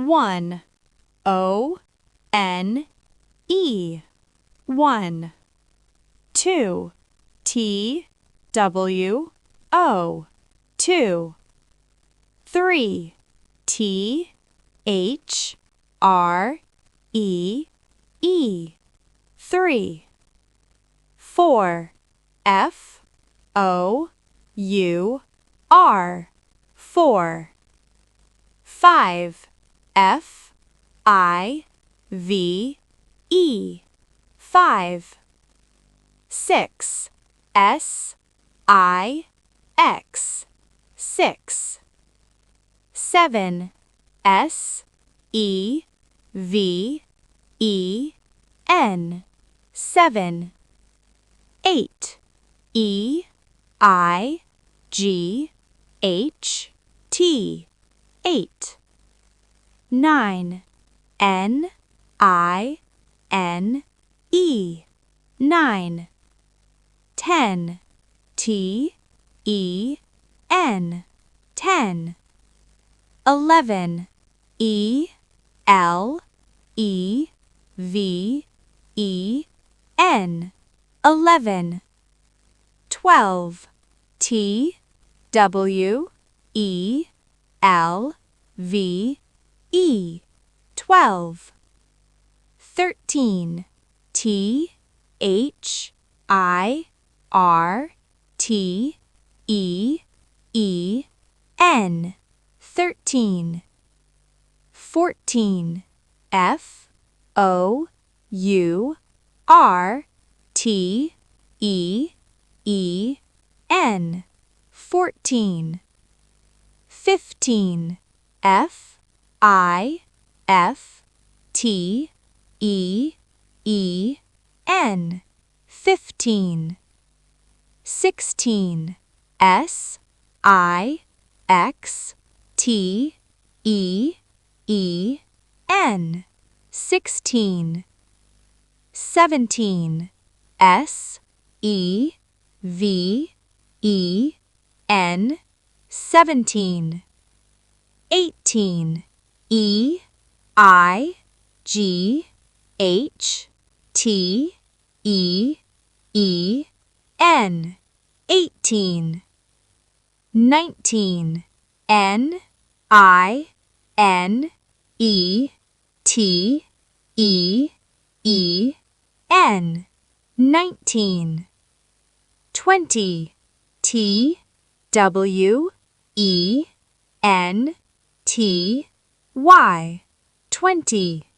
1. O-N-E. 1. 2. T-W-O. 2. 3. T-H-R-E-E. 3. 4. F-O-U-R. 4. 5. F-I-V-E. 5. 6. S-I-X. 6. 7. S-E-V-E-N. 7. 8. E-I-G-H-T. 8. 9. N-I-N-E. 9. 10. T-E-N. 10. 11. E-L-E-V-E-N. 11. 12. T-W-E-L-V-E. 12. 13. T-H-I-R-T-E-E-N. 13. 14. F-O-U-R-T-E-E-N. 14. 15. F-I-F-T-E-E-N. 15. 16. S-I-X-T-E-E-N. 16. 17. S-E-V-E-N. 17. 18. E-I-G-H-T-E-E-N. 18. 19. N-I-N-E-T-E-E-N. 19. 20. T-W-E-N-T-Y. 20.